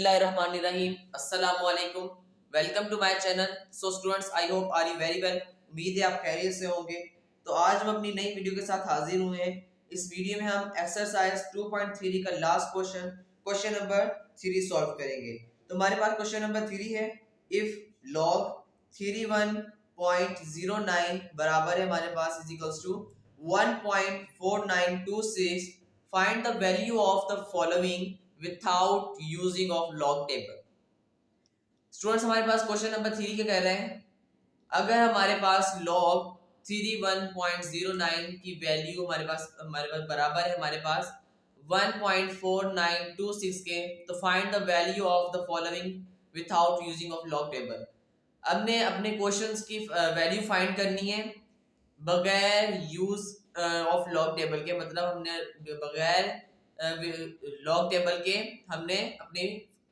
बिस्मिल्लाहिर्रहमानिर्रहीम अस्सलामु अलैकुम। Welcome to my channel. So students, I hope are you very well. उम्मीद है आप खैरियत से होंगे। तो आज हम अपनी नई वीडियो के साथ हाजिर हुए हैं। इस वीडियो में हम एक्सरसाइज 2.3 का लास्ट क्वेश्चन नंबर 3 सॉल्व करेंगे। तो हमारे पास क्वेश्चन नंबर 3 है, इफ लॉग 31.09 बराबर है हमारे पास is equals to 1.4926, find the value of the following without using of log table. Students, हमारे पास क्वेश्चन नंबर 3 क्या कह रहे हैं, अगर हमारे पास लॉग 31.09 की वैल्यू हमारे पास बराबर है हमारे पास 1.4926 के, तो find the value of the following without using of log table. हमने अपने क्वेश्चंस की वैल्यू फाइंड करनी है बगैर यूज ऑफ लॉग टेबल के, मतलब हमने बगैर लॉग टेबल के हमने अपने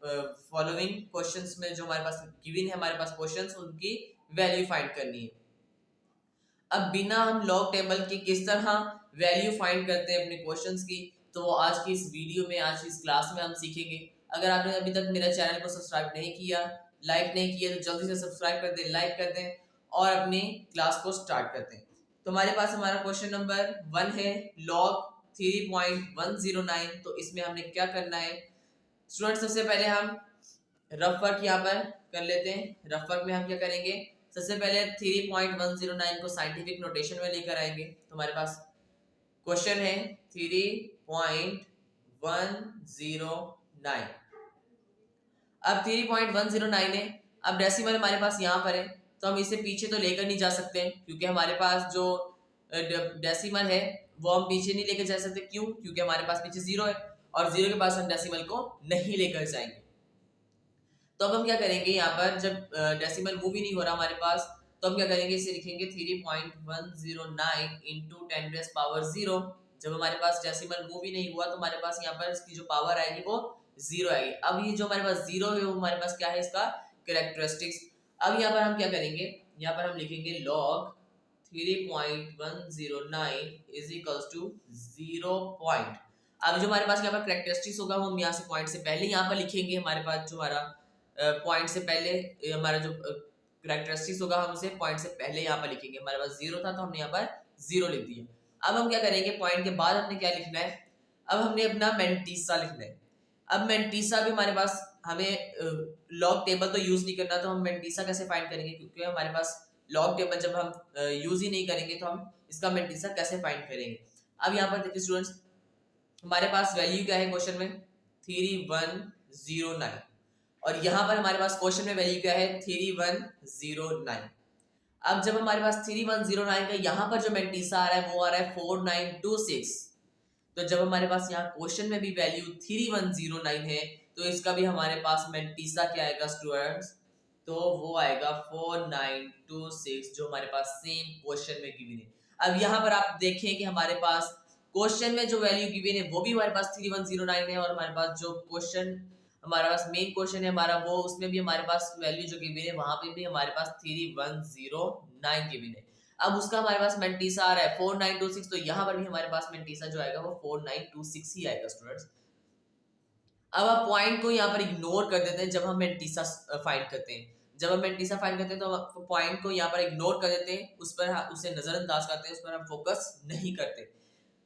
फॉलोइंग क्वेश्चंस में जो हमारे पास गिवन है हमारे पास क्वेश्चंस, उनकी वैल्यू फाइंड करनी है। अब बिना हम लॉग टेबल के किस तरह वैल्यू फाइंड करते हैं अपने क्वेश्चंस की, तो वो आज की इस वीडियो में, आज की इस क्लास में हम सीखेंगे। अगर आपने अभी तक मेरे चैनल को सब्सक्राइब नहीं किया, लाइक नहीं किया, तो जल्दी से सब्सक्राइब कर दें, लाइक कर दें और अपनी क्लास को स्टार्ट करते हैं। तो हमारे पास हमारा क्वेश्चन नंबर 1 है, लॉग 3.109। तो इसमें हमने क्या करना है स्टूडेंट, सबसे पहले हम रफ वर्क यहाँ पर कर लेते हैं। रफ वर्क में हम क्या करेंगे, सबसे पहले 3.109 को साइंटिफिक नोटेशन में लेकर आएंगे। तो हमारे पास क्वेश्चन है 3.109। अब 3.109 है, अब डेसिमल हमारे पास यहाँ पर है, तो हम इसे पीछे तो लेकर नहीं जा सकते क्योंकि हमारे पास जो डेसिमल है वो हम पीछे नहीं लेकर जा सकते। क्यों? क्योंकि हमारे पास पीछे 0 है और 0 के पास हम डेसिमल को नहीं लेकर जाएंगे। तो अब हम क्या करेंगे, यहाँ पर जब डेसिमल मूव ही नहीं हो रहा हमारे पास, तो हम क्या करेंगे, इसे लिखेंगे 3.109 इंटू 10⁻�0। जब हमारे पास डेसिमल मूव ही नहीं हुआ तो हमारे पास यहाँ पर इसकी जो पावर आएगी वो 0 आएगी। अब ये जो हमारे पास 0 है वो हमारे पास क्या है, इसका कैरेक्टरिस्टिक्स। अब यहाँ पर हम क्या करेंगे, यहाँ पर हम लिखेंगे log 3.109 is equals to 0 point. अब जो हमारे पास यहाँ पर कैरेक्टरिस्टिक्स होगा वो हम यहाँ से पॉइंट से पहले यहाँ पर लिखेंगे। हमारे पास जो हमारा पॉइंट से पहले हमारा जो कैरेक्टरिस्टिक्स होगा हम उसे पॉइंट से पहले यहाँ पर लिखेंगे। हमारे पास 0 था तो हमने यहाँ पर 0 लिख दिया। अब हम क्या करेंगे, पॉइंट के बाद हमने क्या लिखना है, अब हमने अपना मेंटीसा लिखना है। अब मेंटीसा भी हमारे पास, हमें लॉग टेबल तो यूज नहीं करना, तो हम मेंटीसा कैसे फाइंड करेंगे, क्योंकि हमारे पास लॉग टेबल जब हम यूज ही नहीं करेंगे तो हम इसका मेंटीसा कैसे फाइंड करेंगे। अब यहाँ पर देखिए स्टूडेंट्स, हमारे पास वैल्यू क्या है क्वेश्चन में 3109 और यहाँ पर हमारे पास क्वेश्चन में वैल्यू क्या है 3109। अब जब हमारे पास 3109 का यहाँ पर जो मेंटीसा आ रहा है वो आ रहा है 4926, तो जब हमारे पास यहाँ क्वेश्चन में भी वैल्यू 3109 है तो इसका भी हमारे पास मेंटीसा क्या आएगा स्टूडेंट्स, तो वो आएगा 4926 जो हमारे पास सेम क्वेश्चन में गिवन है। अब यहाँ पर आप देखें कि हमारे पास क्वेश्चन में जो वैल्यू गिवन है वो भी हमारे पास 3109 है और हमारे पास जो क्वेश्चन हमारा पास मेन क्वेश्चन है हमारा वो, उसमें भी हमारे पास वैल्यू जो गिवन है वहां पे भी हमारे पास 3109 गिवन है। अब उसका हमारे पास मेंटीसा आ रहा है 4926, तो यहाँ पर भी हमारे पास मेंटीसा जो आएगा वो 4926 ही आएगा स्टूडेंट्स। अब आप पॉइंट को यहाँ पर इग्नोर कर देते हैं जब हम मेंटीसा फाइंड करते हैं। जब हम मेंटीसा फाइंड करते हैं तो पॉइंट को यहाँ पर इग्नोर कर देते हैं, उस पर उसे नजरअंदाज करते हैं, उस पर हम फोकस नहीं करते।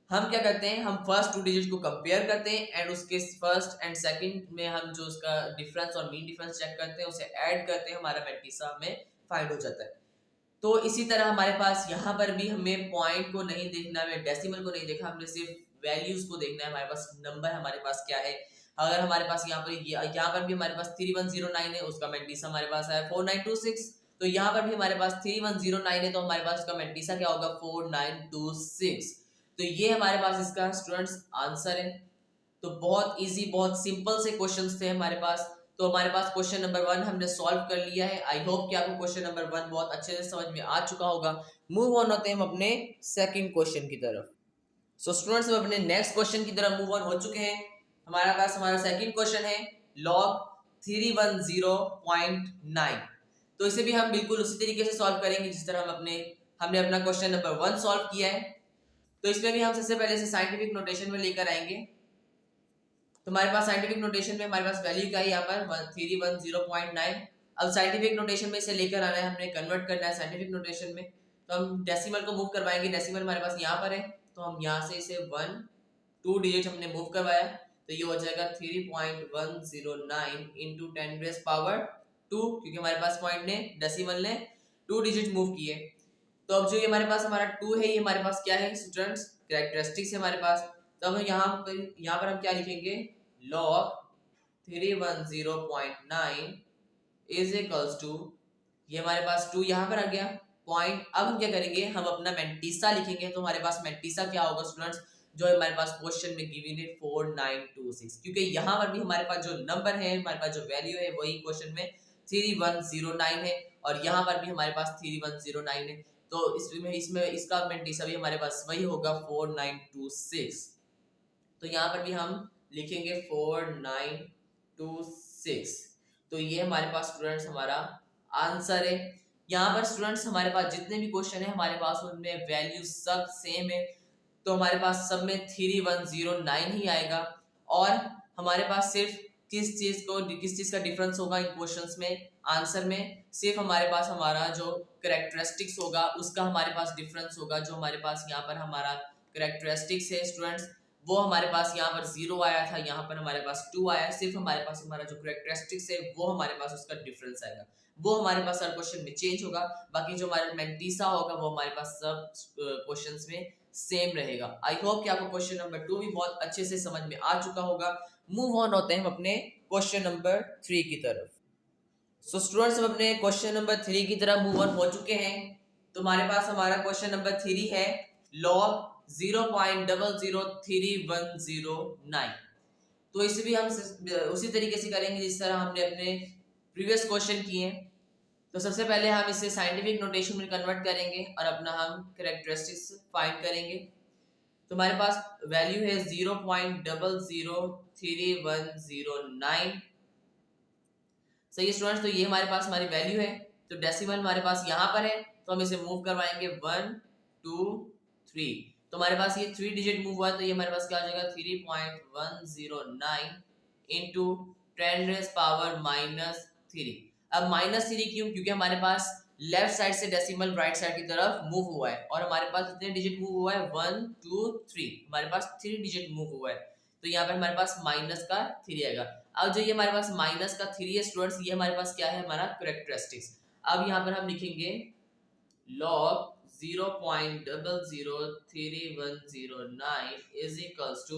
हम क्या करते हैं, हम फर्स्ट 2 डिजिट को कंपेयर करते हैं एंड उसके फर्स्ट एंड सेकंड में हम जो उसका डिफरेंस और मीन डिफरेंस चेक करते हैं, उसे ऐड करते हैं, हमारा मेंटीसा हमें फाइंड हो जाता है। तो इसी तरह हमारे पास यहाँ पर भी हमें पॉइंट को नहीं देखना, हमें डेसिमल को नहीं देखा, हमने सिर्फ वैल्यूज को देखना है, हमारे पास नंबर हमारे पास क्या है। अगर हमारे पास यहाँ पर भी हमारे पास 3109 है, उसका मेंटीसा हमारे पास है 4926, तो यहाँ पर भी हमारे पास 3109 है तो हमारे पास उसका मेंटीसा क्या होगा 4926। तो ये हमारे पास इसका स्टूडेंट्स आंसर है। तो बहुत इजी, बहुत सिंपल से क्वेश्चंस थे हमारे पास। तो हमारे पास क्वेश्चन नंबर 1 हमने सॉल्व कर लिया है। आई होप कि आपको क्वेश्चन नंबर 1 बहुत अच्छे से समझ में आ चुका होगा। मूव ऑन होते हैं हम अपने सेकंड क्वेश्चन की तरफ। सो स्टूडेंट्स, हम अपने नेक्स्ट क्वेश्चन की तरफ मूव ऑन हो चुके हैं। हमारे पास हमारा सेकंड क्वेश्चन है log 310.9। तो इसे भी हम बिल्कुल उसी तरीके से सॉल्व करेंगे जिस तरह हमने अपना क्वेश्चन नंबर 1 सॉल्व किया है। तो इसमें भी हम सबसे पहले से साइंटिफिक नोटेशन में लेकर आएंगे। तो हमारे पास साइंटिफिक नोटेशन में हमारे पास वैल्यू क्या है यहाँ पर 310.9। अब साइंटिफिक नोटेशन में इसे लेकर आना है, हमने कन्वर्ट करना है साइंटिफिक नोटेशन में। तो हम डेसिमल को मूव करवाएंगे, डेसिमल हमारे पास यहाँ पर है, तो हम यहाँ से इसे 2 डिजिट हमने मूव करवाया, तो ये हो जाएगा 3.109 इंटू 10⁻², क्योंकि हमारे पास पॉइंट ने डेसिमल ने 2 डिजिट मूव किए। तो अब जो ये हमारे पास हमारा 2 है, ये हमारे पास क्या है स्टूडेंट्स, कैरेक्टरिस्टिक्स है हमारे पास। तो अब यहाँ पर हम क्या लिखेंगे, log 310.9 इज इक्वल्स टू, ये हमारे पास 2 यहाँ पर आ गया पॉइंट। अब हम क्या करेंगे, हम अपना मेंटीसा लिखेंगे। तो हमारे पास मेंटीसा क्या होगा स्टूडेंट्स, जो हमारे पास क्वेश्चन में गिवन है 4926, क्योंकि यहाँ पर भी हमारे पास जो नंबर है, हमारे पास जो वैल्यू है वही क्वेश्चन में 3109 है, और यहाँ पर भी हमारे पास 3109 है। तो इसमें इसका मेंटीसा भी हमारे पास वही होगा 4926। तो यहाँ पर भी हम लिखेंगे 4926। तो ये हमारे पास स्टूडेंट्स हमारा आंसर है। यहाँ पर स्टूडेंट्स हमारे पास जितने भी क्वेश्चन है हमारे पास उनमें वैल्यू सब सेम है, तो हमारे पास सब में 3109 ही आएगा। और हमारे पास सिर्फ किस चीज का डिफरेंस होगा इन क्वेश्चंस में, आंसर में सिर्फ हमारे पास हमारा जो कैरेक्टरिस्टिक्स होगा उसका हमारे पास डिफरेंस होगा। जो हमारे पास यहाँ पर हमारा कैरेक्टरिस्टिक्स है स्टूडेंट्स, वो हमारे पास यहाँ पर 0 आया था, यहाँ पर हमारे पास 2 आया। सिर्फ हमारे पास हमारा जो कैरेक्टरिस्टिक्स है वो हमारे पास उसका डिफरेंस आएगा, वो हमारे पास हर क्वेश्चन में चेंज होगा। बाकी जो हमारा मेंटीसा होगा वो हमारे पास सब क्वेश्चंस में सेम रहेगा। आई होप कि आपको क्वेश्चन नंबर 2 भी बहुत अच्छे से समझ में आ चुका होगा। मूव ऑन होते हैं हम अपने क्वेश्चन नंबर 3 की तरफ। सो स्टूडेंट्स हम अपने क्वेश्चन नंबर 3 की तरफ मूव ऑन हो चुके हैं। तो हमारे पास हमारा क्वेश्चन नंबर 3 है log 0.003109। तो इसे भी हम उसी तरीके से करेंगे जिस तरह हमने अपने प्रीवियस क्वेश्चन किए। तो सबसे पहले हम इसे साइंटिफिक नोटेशन में कन्वर्ट करेंगे और अपना हम कैरेक्टरिस्टिक्स फाइंड करेंगे। तो हमारे पास वैल्यू है 0.003109। सही स्टूडेंट्स, तो ये हमारे पास हमारी वैल्यू है। तो डेसिमल हमारे पास यहाँ पर है, तो हम इसे मूव करवाएंगे 1 2 3। तो हमारे पास ये 3 डिजिट मूव हुआ है, तो ये हमारे पास क्या हो जाएगा 3.109 इंटू 10⁻³ अब -3 क्यों, क्योंकि हमारे पास लेफ्ट साइड से डेसिमल राइट साइड की तरफ मूव हुआ है, और हमारे पास कितने डिजिट मूव हुआ है 1 2 3, हमारे पास 3 डिजिट मूव हुआ है। तो यहाँ पे हमारे पास -3 आएगा। अब जो ये हमारे पास -3 है स्टूडेंट्स, ये हमारे पास क्या है हमारा कैरेक्टरिस्टिक्स। अब यहाँ पर हम लिखेंगे log 0.003109 इज इक्वल्स टू,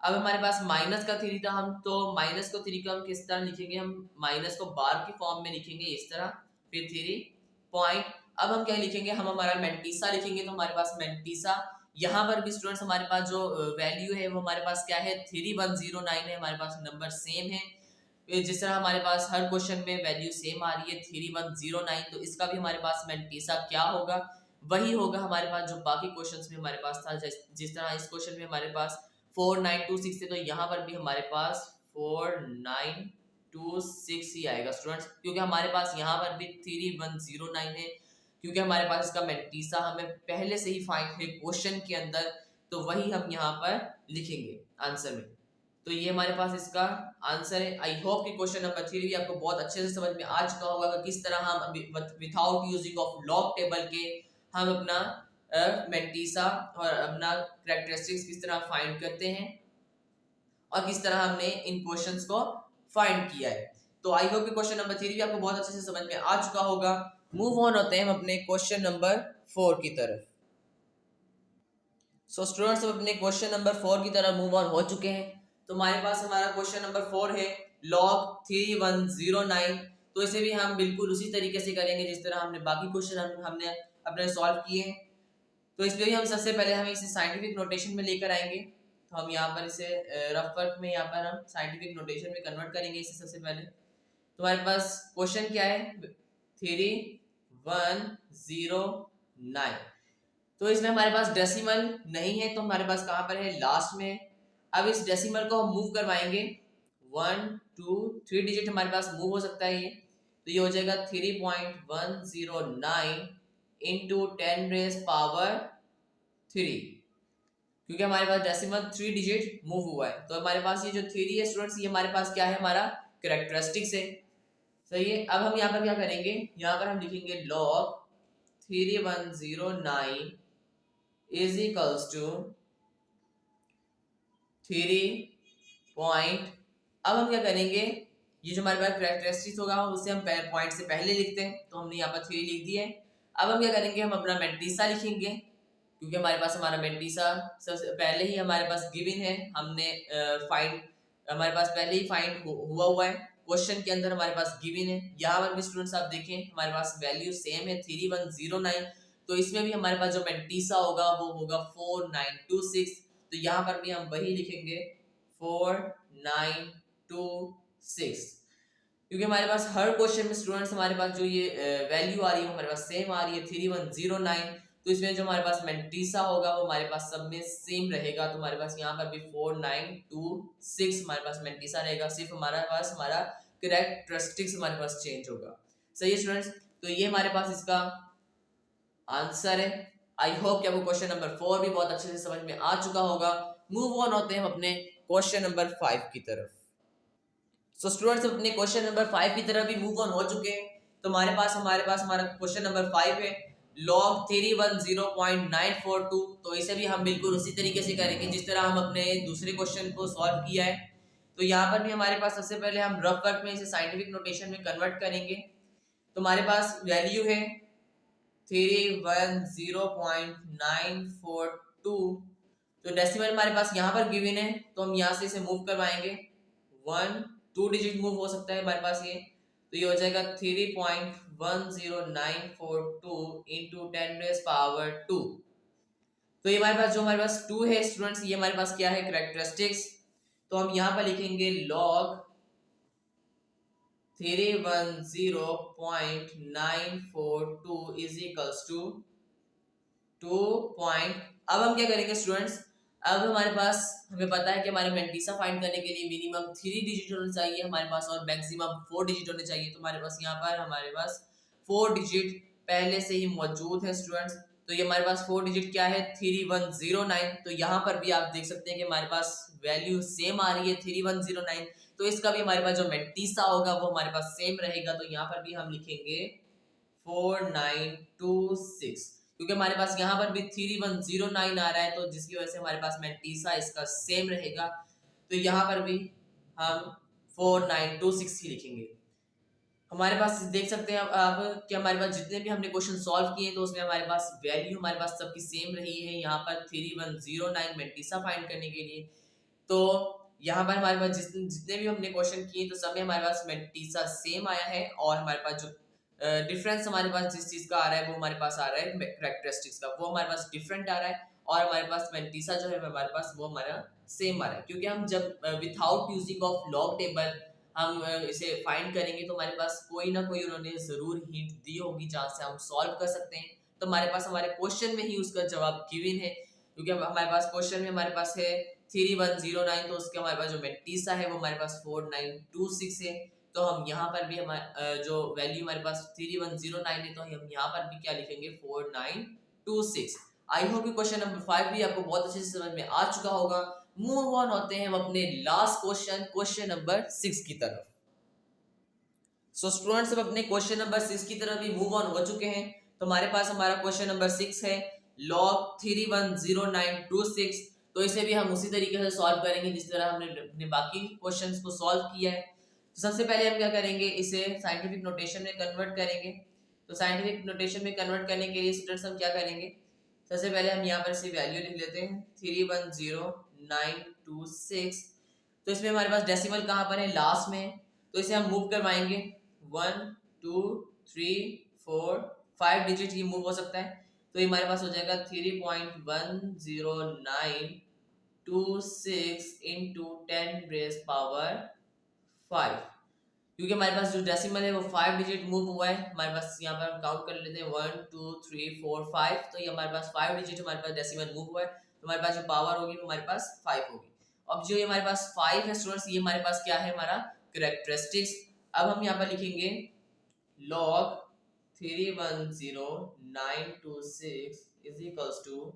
अब हमारे पास -3 था, हम तो -3 को हम किस तरह लिखेंगे, हम माइनस को बार की फॉर्म में लिखेंगे इस तरह, फिर 3 पॉइंट। अब हम क्या लिखेंगे, हम हमारा मेंटीसा लिखेंगे। तो हमारे पास मेंटीसा यहाँ पर भी स्टूडेंट्स हमारे पास जो वैल्यू है वो हमारे पास क्या है 3109 है, हमारे पास नंबर सेम है। जिस तरह हमारे पास हर क्वेश्चन में वैल्यू सेम आ रही है 3109, तो इसका भी हमारे पास मेंटीसा क्या होगा, वही होगा हमारे पास जो बाकी क्वेश्चंस में हमारे पास था। जिस तरह इस क्वेश्चन में हमारे पास 4926 थे, तो यहाँ पर भी हमारे पास 4926 ही आएगा स्टूडेंट्स, क्योंकि हमारे पास यहाँ पर भी 3109 है, क्योंकि हमारे पास इसका मेंटीसा हमें पहले से ही फाइंड है क्वेश्चन के अंदर, तो वही हम यहाँ पर लिखेंगे आंसर में। तो ये हमारे पास इसका आंसर है। आई होप कि क्वेश्चन नंबर 3 भी आपको बहुत अच्छे से समझ में आ चुका होगा कि किस तरह हम without using of log table के हम अपना मेंटीसा और अपना कैरेक्टरिस्टिक्स किस तरह फाइंड करते हैं और किस तरह हमने इन क्वेश्चंस को फाइंड किया है। तो आई होप कि क्वेश्चन नंबर 3 भी आपको बहुत अच्छे से समझ में आ चुका होगा। मूव ऑन होते हैं हम अपने क्वेश्चन नंबर 4 की तरफ। सो स्टूडेंट्स, हम अपने क्वेश्चन नंबर 4 की तरफ मूव ऑन हो चुके हैं। तो हमारे पास हमारा क्वेश्चन नंबर 4 है log 3109। तो इसे भी हम बिल्कुल उसी तरीके से करेंगे जिस तरह हमने बाकी क्वेश्चन हमने अपने सॉल्व किए हैं। तो इसमें भी हम सबसे पहले हम इसे साइंटिफिक नोटेशन में लेकर आएंगे। तो हम यहाँ पर इसे रफ वर्क में यहाँ पर हम साइंटिफिक नोटेशन में कन्वर्ट करेंगे इसे सबसे पहले। तो हमारे पास क्वेश्चन क्या है 3109। तो इसमें हमारे पास डेसिमल नहीं है, तो हमारे पास कहाँ पर है लास्ट में। अब इस डेसिमल को हम मूव करवाएंगे 1 2 3 डिजिट हमारे पास मूव हो सकता है ये। तो ये हो जाएगा 3.109 इंटू 10⁻³ क्योंकि हमारे पास डेसिमल 3 डिजिट मूव हुआ है। तो हमारे पास ये जो थ्योरी है स्टूडेंट्स, ये हमारे पास क्या है, हमारा कैरेक्टरिस्टिक्स है। सही है। अब हम यहाँ पर क्या करेंगे, यहाँ पर हम लिखेंगे log 3109 is equals to 3 point. अब हम क्या करेंगे, ये जो हमारे पास कैरेक्टरिस्टिक्स होगा उससे हम पॉइंट से पहले लिखते हैं, तो हमने यहाँ पर 3 लिख दिया है। अब हम क्या करेंगे, हम अपना मेंटीसा लिखेंगे, क्योंकि हमारे पास हमारा मेंटीसा सबसे पहले ही हमारे पास गिवन है, हमने फाइंड हमारे पास पहले ही फाइंड हुआ है, क्वेश्चन के अंदर हमारे पास गिवन है। यहाँ पर भी स्टूडेंट्स आप देखें हमारे पास वैल्यू सेम है 3109, तो इसमें भी हमारे पास जो मेंटीसा होगा वो होगा 4926। तो यहाँ पर भी हम वही लिखेंगे 4926, क्योंकि हमारे पास हर क्वेश्चन में स्टूडेंट्स हमारे पास जो ये वैल्यू आ रही है वो हमारे पास सेम आ रही है 3109। तो इसमें जो हमारे पास मेंटीसा होगा वो हमारे पास सब में सेम रहेगा। तो हमारे पास यहाँ पर भी 4926 हमारे पास मेंटीसा रहेगा, सिर्फ हमारे पास हमारा कैरेक्टरिस्टिक्स हमारे पास चेंज होगा। सही है स्टूडेंट्स, तो ये हमारे पास इसका आंसर है। आई होप कि आपको क्वेश्चन नंबर 4 भी बहुत अच्छे से समझ में आ चुका होगा। मूव ऑन होते हैं हम अपने क्वेश्चन नंबर 5 की तरफ। सो स्टूडेंट्स अपने क्वेश्चन नंबर 5 की तरफ भी मूव ऑन हो चुके हैं। तो हमारे पास हमारा क्वेश्चन नंबर 5 है log 310.942। तो इसे भी हम बिल्कुल उसी तरीके से करेंगे जिस तरह हम अपने दूसरे क्वेश्चन को सॉल्व किया है। तो यहाँ पर भी हमारे पास सबसे पहले हम रफ वर्क में इसे साइंटिफिक नोटेशन में कन्वर्ट करेंगे। तो हमारे पास वैल्यू है 310.942। तो डेसिमल हमारे पास यहाँ पर गिवन है, तो हम यहाँ से इसे मूव करवाएंगे, 2 डिजिट मूव हो सकता है हमारे पास ये। तो ये हो जाएगा 3.10942 इंटू 10⁻²। तो ये हमारे पास 2 है स्टूडेंट्स, ये हमारे पास क्या है, कैरेक्टरिस्टिक्स। तो हम यहाँ पर लिखेंगे log 310.942 is equals to 2 point. अब हम क्या करेंगे स्टूडेंट्स, अब हमारे पास हमें पता है कि हमारे मेंटीसा फाइंड करने के लिए मिनिमम 3 डिजिट होने चाहिए हमारे पास और मैक्सिमम 4 डिजिट होने चाहिए। तो हमारे पास यहाँ पर हमारे पास 4 डिजिट पहले से ही मौजूद है स्टूडेंट्स। तो ये हमारे पास 4 डिजिट क्या है, 3109। तो यहाँ पर भी आप देख सकते हैं कि हमारे पास वैल्यू सेम आ रही है 3109। तो इसका भी हमारे पास जो मेंटीसा होगा वो हमारे पास सेम रहेगा। तो यहाँ पर भी हम लिखेंगे 4926, क्योंकि हमारे पास यहाँ पर भी 3109 आ रहा है, तो जिसकी वजह से हमारे पास मेंटीसा इसका सेम रहेगा। तो यहाँ पर भी हम 4926 ही लिखेंगे। हमारे पास देख सकते हैं अब कि हमारे पास जितने भी हमने क्वेश्चन सॉल्व किए तो उसमें हमारे पास वैल्यू हमारे पास सबकी सेम रही है। यहाँ पर 3109 मेंटीसा फाइंड करने के लिए, तो यहाँ पर हमारे पास जितने भी हमने क्वेश्चन किए तो सब में हमारे पास मेंटीसा सेम आया है। और हमारे पास जो डिफरेंस हमारे पास जिस चीज का आ रहा है वो हमारे पास आ रहा है कैरेक्टरिस्टिक्स का, वो हमारे पास डिफरेंट आ रहा है। और हमारे पास मेंटीसा जो है हमारे पास वो हमारा सेम आ रहा है, क्योंकि हम जब without using of log table हम इसे फाइंड करेंगे तो हमारे पास कोई ना कोई उन्होंने जरूर हिंट दी होगी जहाँ से हम सॉल्व कर सकते हैं। तो हमारे पास हमारे क्वेश्चन में ही उसका जवाब गिवन है, क्योंकि हमारे पास क्वेश्चन में हमारे पास है 3109, तो उसके हमारे पास जो मेंटीसा है वो हमारे पास 4926 है। तो हम यहाँ पर भी हमारे जो वैल्यू हमारे पास 3109 है, तो हम यहाँ पर भी क्या लिखेंगे 4926। आई होप कि क्वेश्चन नंबर 5 भी आपको बहुत अच्छे से समझ में आ चुका होगा। मूव ऑन होते हैं हम अपने लास्ट क्वेश्चन नंबर 6 की तरफ। सो स्टूडेंट्स अब अपने क्वेश्चन नंबर 6 की तरफ भी मूव ऑन हो चुके हैं। तो हमारे पास हमारा क्वेश्चन नंबर 6 है log 310926। तो इसे भी हम उसी तरीके से सॉल्व करेंगे जिस तरह हमने अपने बाकी क्वेश्चंस को सॉल्व किया है। तो सबसे पहले हम क्या करेंगे, इसे साइंटिफिक नोटेशन में कन्वर्ट करेंगे। तो साइंटिफिक नोटेशन में कन्वर्ट करने के लिए स्टूडेंट्स हम क्या करेंगे, सबसे पहले हम यहाँ पर से वैल्यू लिख लेते हैं 310926। तो इसमें हमारे पास डेसिमल कहाँ पर है, लास्ट में है। तो इसे हम मूव करवाएंगे 1 2 3 4 5 डिजिट ये मूव हो सकता है। तो ये हमारे पास हो जाएगा 3.10926 इंटू 10⁻⁵, क्योंकि हमारे पास जो डेसिमल है वो 5 डिजिट मूव हुआ है। हमारे पास यहाँ पर हम काउंट कर लेते हैं 1 2 3 4 5। तो ये हमारे पास 5 डिजिट हमारे पास डेसिमल मूव हुआ है, तो हमारे पास जो पावर होगी वो हमारे पास 5 होगी। अब जो ये हमारे पास 5 है स्टूडेंट्स, ये हमारे पास क्या है, हमारा कैरेक्टरिस्टिक्स। अब हम यहाँ पर लिखेंगे log 310926 is equals to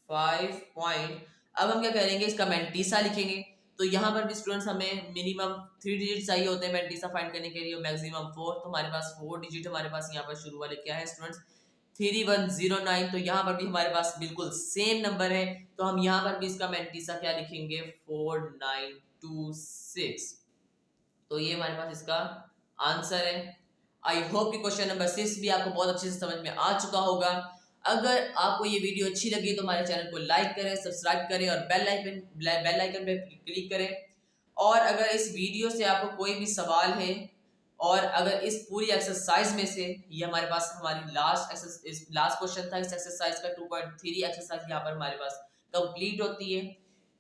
5 point. अब हम क्या करेंगे, इसका मैंटीसा लिखेंगे। तो यहाँ पर भी स्टूडेंट्स हमें मिनिमम 3 डिजिट चाहिए होते हैं मैंटीसा फाइंड करने के लिए, मैक्सिमम 4। तो हमारे पास 4 डिजिट हमारे पास यहाँ पर शुरू वाले क्या है स्टूडेंट्स, 3109। तो यहाँ पर भी हमारे पास बिल्कुल सेम नंबर है, तो हम यहाँ पर भी इसका मैंटीसा क्या लिखेंगे, 4926। तो ये हमारे पास इसका आंसर है। आई होप कि क्वेश्चन नंबर 6 भी आपको बहुत अच्छे से समझ में आ चुका होगा। अगर आपको ये वीडियो अच्छी लगी तो हमारे चैनल को लाइक करें, सब्सक्राइब करें और बेल आइकन पे क्लिक करें। और अगर इस वीडियो से आपको कोई भी सवाल है, और अगर इस पूरी एक्सरसाइज में से, ये हमारे पास हमारी लास्ट क्वेश्चन था इस एक्सरसाइज का, 2.3 एक्सरसाइज यहाँ पर हमारे पास कंप्लीट होती है।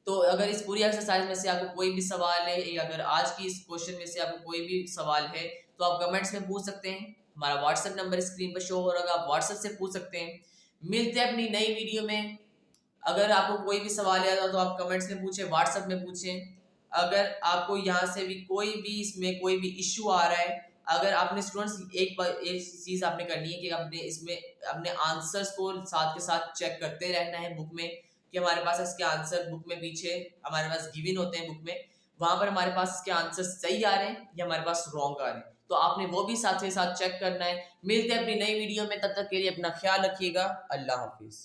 तो अगर इस पूरी एक्सरसाइज में से आपको कोई भी सवाल है, या अगर आज की इस क्वेश्चन में से आपको कोई भी सवाल है, तो आप कमेंट्स में पूछ सकते हैं। हमारा व्हाट्सएप नंबर स्क्रीन पर शो हो रहा है, आप व्हाट्सएप से पूछ सकते हैं। मिलते हैं अपनी नई वीडियो में। अगर आपको कोई भी सवाल है तो आप कमेंट्स में पूछें, व्हाट्सएप में पूछें। अगर आपको यहाँ से भी इसमें कोई भी इश्यू आ रहा है, अगर आपने स्टूडेंट्स एक चीज आपने करनी है कि आपने इसमें अपने आंसर्स को साथ के साथ चेक करते रहना है बुक में, कि हमारे पास इसके आंसर बुक में पीछे हमारे पास गिवन होते हैं बुक में, वहां पर हमारे पास इसके आंसर सही आ रहे हैं या हमारे पास रॉन्ग आ रहे हैं, तो आपने वो भी साथ के साथ चेक करना है। मिलते हैं अपनी नई वीडियो में, तब तक के लिए अपना ख्याल रखिएगा। अल्लाह हाफिज।